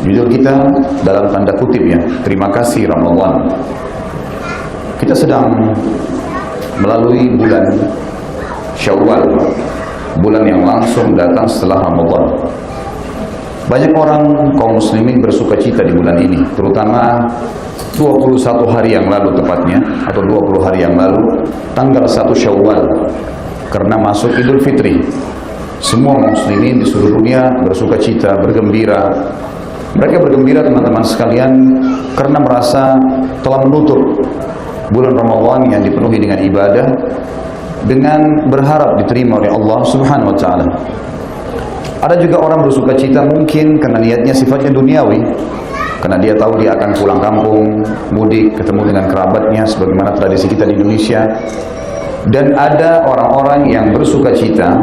Judul kita dalam tanda kutip ya, terima kasih Ramadan. Kita sedang melalui bulan Syawal, bulan yang langsung datang setelah Ramadan. Banyak orang kaum muslimin bersuka cita di bulan ini, terutama 21 hari yang lalu tepatnya, atau 20 hari yang lalu, tanggal 1 Syawal, karena masuk Idul Fitri. Semua muslimin di seluruh dunia bersuka cita, bergembira. Mereka bergembira teman-teman sekalian karena merasa telah menutup bulan Ramadan yang dipenuhi dengan ibadah, dengan berharap diterima oleh Allah Subhanahu wa Ta'ala. Ada juga orang bersuka cita mungkin karena niatnya sifatnya duniawi, karena dia tahu dia akan pulang kampung, mudik, ketemu dengan kerabatnya sebagaimana tradisi kita di Indonesia. Dan ada orang-orang yang bersuka cita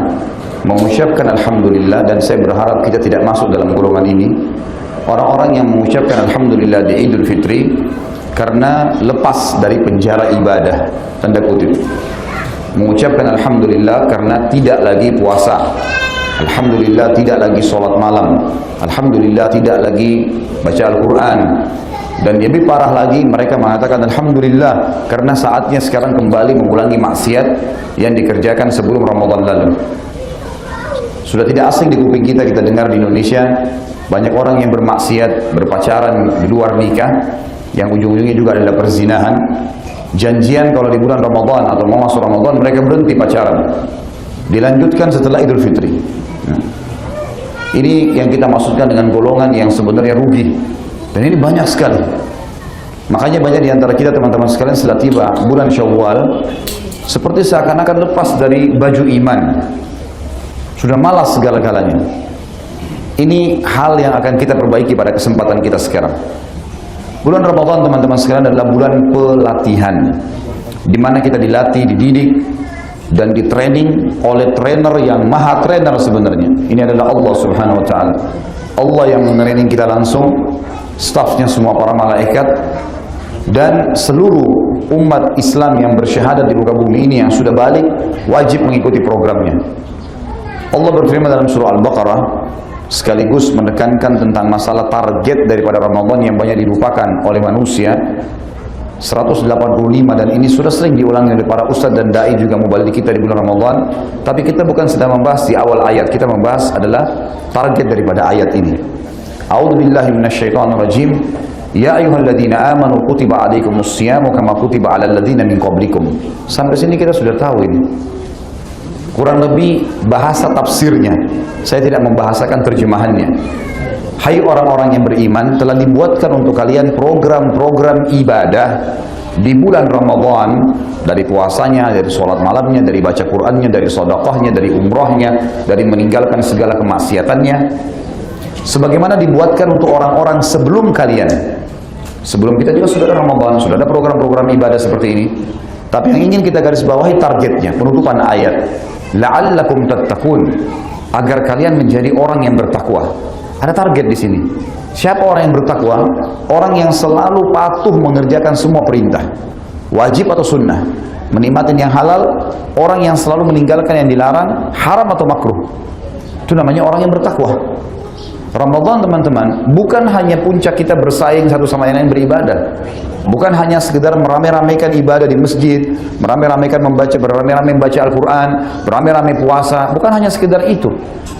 mengucapkan Alhamdulillah, dan saya berharap kita tidak masuk dalam golongan ini. Orang-orang yang mengucapkan Alhamdulillah di Idul Fitri karena lepas dari penjara ibadah, tanda kutip. Mengucapkan Alhamdulillah karena tidak lagi puasa, Alhamdulillah tidak lagi sholat malam, Alhamdulillah tidak lagi baca Al-Quran. Dan lebih parah lagi, mereka mengatakan Alhamdulillah karena saatnya sekarang kembali mengulangi maksiat yang dikerjakan sebelum Ramadan lalu. Sudah tidak asing di kuping kita dengar di Indonesia banyak orang yang bermaksiat, berpacaran di luar nikah, yang ujung-ujungnya juga adalah perzinahan. Janjian kalau di bulan Ramadan atau mau masuk Ramadan mereka berhenti pacaran, dilanjutkan setelah Idul Fitri. Ini yang kita maksudkan dengan golongan yang sebenarnya rugi, dan ini banyak sekali. Makanya banyak di antara kita teman-teman sekalian setelah tiba bulan Syawal seperti seakan-akan lepas dari baju iman, sudah malas segala-galanya. Ini hal yang akan kita perbaiki pada kesempatan kita sekarang. Bulan Ramadan teman-teman sekalian adalah bulan pelatihan, di mana kita dilatih, dididik, dan ditraining oleh trainer yang maha trainer sebenarnya. Ini adalah Allah Subhanahu wa Ta'ala. Allah yang mentraining kita langsung, stafnya semua para malaikat, dan seluruh umat Islam yang bersyahadat di muka bumi ini yang sudah balik wajib mengikuti programnya. Allah berfirman dalam surah Al-Baqarah, sekaligus menekankan tentang masalah target daripada Ramadan yang banyak dilupakan oleh manusia. 185, dan ini sudah sering diulangi oleh para ustadz dan da'i juga mubalik kita di bulan Ramadan. Tapi kita bukan sedang membahas di awal ayat, kita membahas adalah target daripada ayat ini. A'udzubillahi minasyaitonirrajim. Ya ayyuhalladzina amanu kutiba alaikumusyamu kama kutiba alal ladzina min qablikum. Sampai sini kita sudah tahu ini. Kurang lebih bahasa tafsirnya, saya tidak membahasakan terjemahannya. Hai orang-orang yang beriman, telah dibuatkan untuk kalian program-program ibadah di bulan Ramadan, dari puasanya, dari sholat malamnya, dari baca Qur'annya, dari sedekahnya, dari umrohnya, dari meninggalkan segala kemaksiatannya, sebagaimana dibuatkan untuk orang-orang sebelum kalian. Sebelum kita juga sudah ada Ramadan, sudah ada program-program ibadah seperti ini. Tapi yang ingin kita garis bawahi targetnya, penutupan ayat, la'allakum tattaqun, agar kalian menjadi orang yang bertakwa. Ada target di sini. Siapa orang yang bertakwa? Orang yang selalu patuh mengerjakan semua perintah, wajib atau sunnah, menikmati yang halal, orang yang selalu meninggalkan yang dilarang, haram atau makruh. Itu namanya orang yang bertakwa. Ramadan teman-teman bukan hanya puncak kita bersaing satu sama lain beribadah, bukan hanya sekedar merame-ramekan ibadah di masjid, merame-ramekan berame-rame membaca Al-Quran, berame-rame puasa, bukan hanya sekedar itu.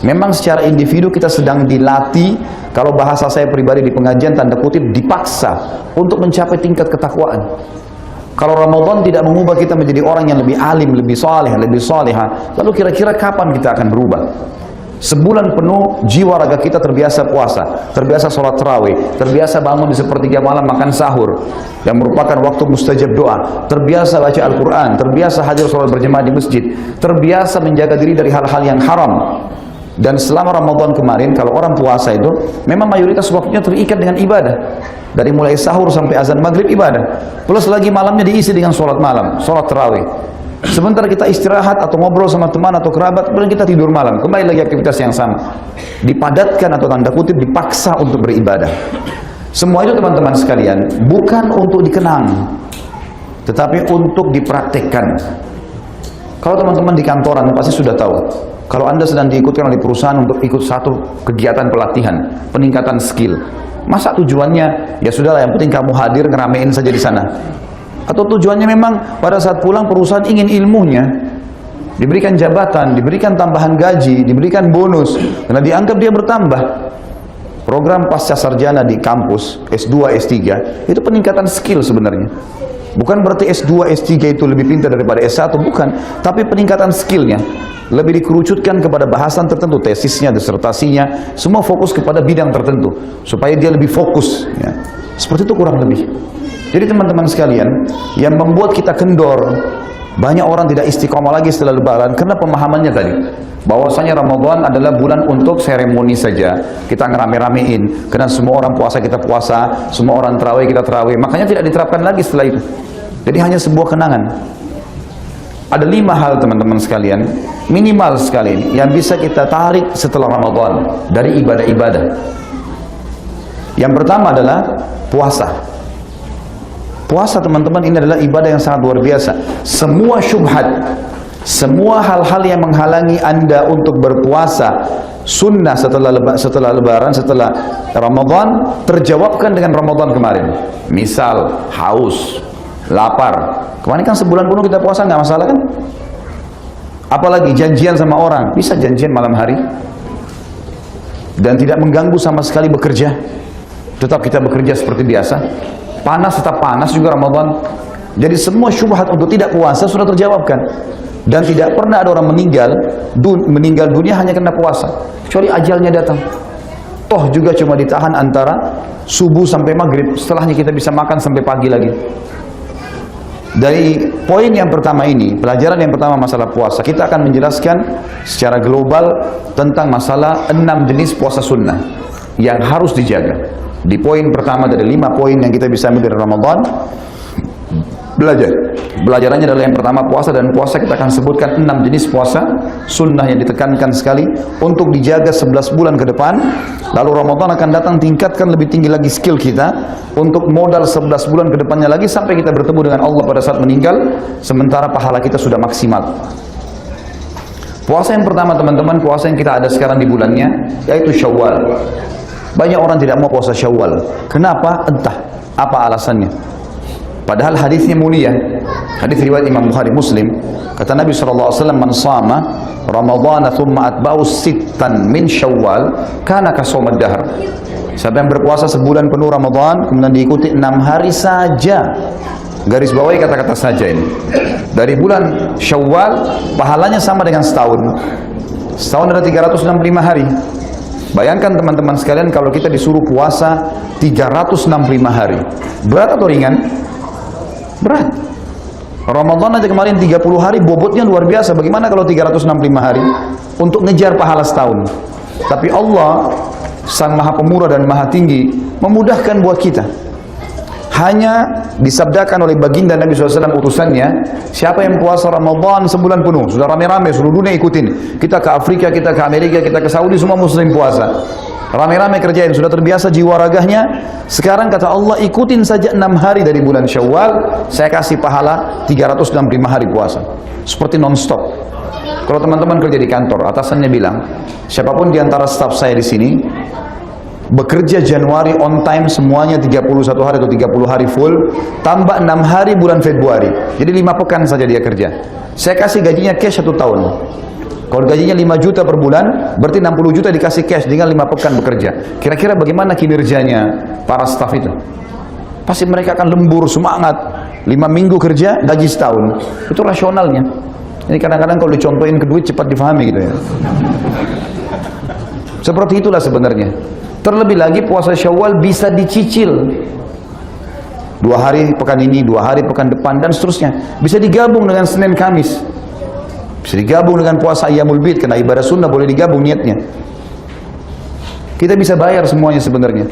Memang secara individu kita sedang dilatih, kalau bahasa saya pribadi di pengajian tanda kutip dipaksa untuk mencapai tingkat ketakwaan. Kalau Ramadan tidak mengubah kita menjadi orang yang lebih alim, lebih saleh, lebih salihah, lalu kira-kira kapan kita akan berubah? Sebulan penuh jiwa raga kita terbiasa puasa, terbiasa sholat tarawih, terbiasa bangun di sepertiga malam makan sahur yang merupakan waktu mustajab doa, terbiasa baca Al-Quran, terbiasa hadir sholat berjemaah di masjid, terbiasa menjaga diri dari hal-hal yang haram. Dan selama Ramadan kemarin, kalau orang puasa itu memang mayoritas waktunya terikat dengan ibadah, dari mulai sahur sampai azan maghrib ibadah, plus lagi malamnya diisi dengan sholat malam, sholat tarawih. Sebentar kita istirahat atau ngobrol sama teman atau kerabat, kemudian kita tidur malam, kembali lagi aktivitas yang sama. Dipadatkan atau tanda kutip dipaksa untuk beribadah. Semua itu teman-teman sekalian bukan untuk dikenang, tetapi untuk dipraktekkan. Kalau teman-teman di kantoran pasti sudah tahu, kalau Anda sedang diikutkan oleh perusahaan untuk ikut satu kegiatan pelatihan, peningkatan skill, Masa tujuannya, ya sudahlah yang penting kamu hadir ngeramein saja di sana. Atau tujuannya memang pada saat pulang perusahaan ingin ilmunya, diberikan jabatan, diberikan tambahan gaji, diberikan bonus, karena dianggap dia bertambah. Program pasca sarjana di kampus, S2, S3, itu peningkatan skill sebenarnya. Bukan berarti S2, S3 itu lebih pintar daripada S1, bukan. Tapi peningkatan skillnya lebih dikerucutkan kepada bahasan tertentu, tesisnya, disertasinya, semua fokus kepada bidang tertentu supaya dia lebih fokus ya. Seperti itu kurang lebih. Jadi teman-teman sekalian, yang membuat kita kendor, banyak orang tidak istiqomah lagi setelah lebaran karena pemahamannya tadi, bahwasanya Ramadan adalah bulan untuk seremoni saja, kita ngerame-ramein, karena semua orang puasa kita puasa, semua orang terawih kita terawih, makanya tidak diterapkan lagi setelah itu. Jadi hanya sebuah kenangan. Ada 5 hal teman-teman sekalian, minimal sekali ini, yang bisa kita tarik setelah Ramadan dari ibadah-ibadah. Yang pertama adalah puasa. Puasa teman-teman ini adalah ibadah yang sangat luar biasa. Semua syubhat, semua hal-hal yang menghalangi Anda untuk berpuasa sunnah setelah lebaran, setelah Ramadan, terjawabkan dengan Ramadan kemarin. Misal haus, lapar. Kemarin kan sebulan penuh kita puasa, nggak masalah kan? Apalagi janjian sama orang, bisa janjian malam hari dan tidak mengganggu sama sekali bekerja. Tetap kita bekerja seperti biasa. Panas tetap panas juga Ramadan. Jadi semua syubhat untuk tidak puasa sudah terjawabkan. Dan tidak pernah ada orang meninggal dunia hanya karena puasa, kecuali ajalnya datang. Toh juga cuma ditahan antara subuh sampai maghrib, setelahnya kita bisa makan sampai pagi lagi. Dari poin yang pertama ini, pelajaran yang pertama masalah puasa, kita akan menjelaskan secara global tentang masalah 6 jenis puasa sunnah yang harus dijaga. Di poin pertama dari 5 poin yang kita bisa ambil dari Ramadan, belajarannya adalah yang pertama puasa, dan puasa kita akan sebutkan 6 jenis puasa sunnah yang ditekankan sekali untuk dijaga 11 bulan ke depan. Lalu Ramadan akan datang, tingkatkan lebih tinggi lagi skill kita untuk modal 11 bulan ke depannya lagi sampai kita bertemu dengan Allah pada saat meninggal, sementara pahala kita sudah maksimal. Puasa yang pertama teman-teman, puasa yang kita ada sekarang di bulannya, yaitu Syawal. Banyak orang tidak mau puasa Syawal. Kenapa? Entah apa alasannya. Padahal hadisnya mulia. Hadis riwayat Imam Bukhari Muslim. Kata Nabi SAW, "Man shama Ramadhan thumma atba'u sittan min Syawal kana ka shaumid dahr." Siapa yang berpuasa sebulan penuh Ramadan kemudian diikuti 6 hari saja. Garis bawahi kata-kata saja ini. Dari bulan Syawal pahalanya sama dengan setahun. Setahun ada 365 hari. Bayangkan teman-teman sekalian kalau kita disuruh puasa 365 hari. Berat atau ringan? Berat. Ramadan aja kemarin 30 hari, bobotnya luar biasa. Bagaimana kalau 365 hari? Untuk ngejar pahala setahun. Tapi Allah, Sang Maha Pemurah dan Maha Tinggi, memudahkan buat kita. Hanya disabdakan oleh baginda Nabi SAW utusannya, siapa yang puasa Ramadan sebulan penuh, sudah rame-rame, seluruh dunia ikutin. Kita ke Afrika, kita ke Amerika, kita ke Saudi, semua muslim puasa. Rame-rame kerjain, sudah terbiasa jiwa ragahnya. Sekarang kata Allah, ikutin saja 6 hari dari bulan Syawal, saya kasih pahala 365 hari puasa. Seperti non-stop. Kalau teman-teman kerja di kantor, atasannya bilang, siapapun di antara staf saya di sini bekerja Januari on time semuanya 31 hari atau 30 hari full, tambah 6 hari bulan Februari, jadi 5 pekan saja dia kerja, saya kasih gajinya cash 1 tahun. Kalau gajinya 5 juta per bulan, berarti 60 juta dikasih cash dengan 5 pekan bekerja. Kira-kira bagaimana kinerjanya para staf itu? Pasti mereka akan lembur, semangat. 5 minggu kerja, gaji setahun. Itu rasionalnya. Ini kadang-kadang kalau dicontohin ke duit cepat difahami gitu ya. Seperti itulah sebenarnya. Terlebih lagi puasa Syawal bisa dicicil. 2 hari pekan ini, 2 hari pekan depan, dan seterusnya. Bisa digabung dengan Senin Kamis. Bisa digabung dengan puasa Ayyamul Bid, karena ibadah sunnah boleh digabung niatnya. Kita bisa bayar semuanya sebenarnya.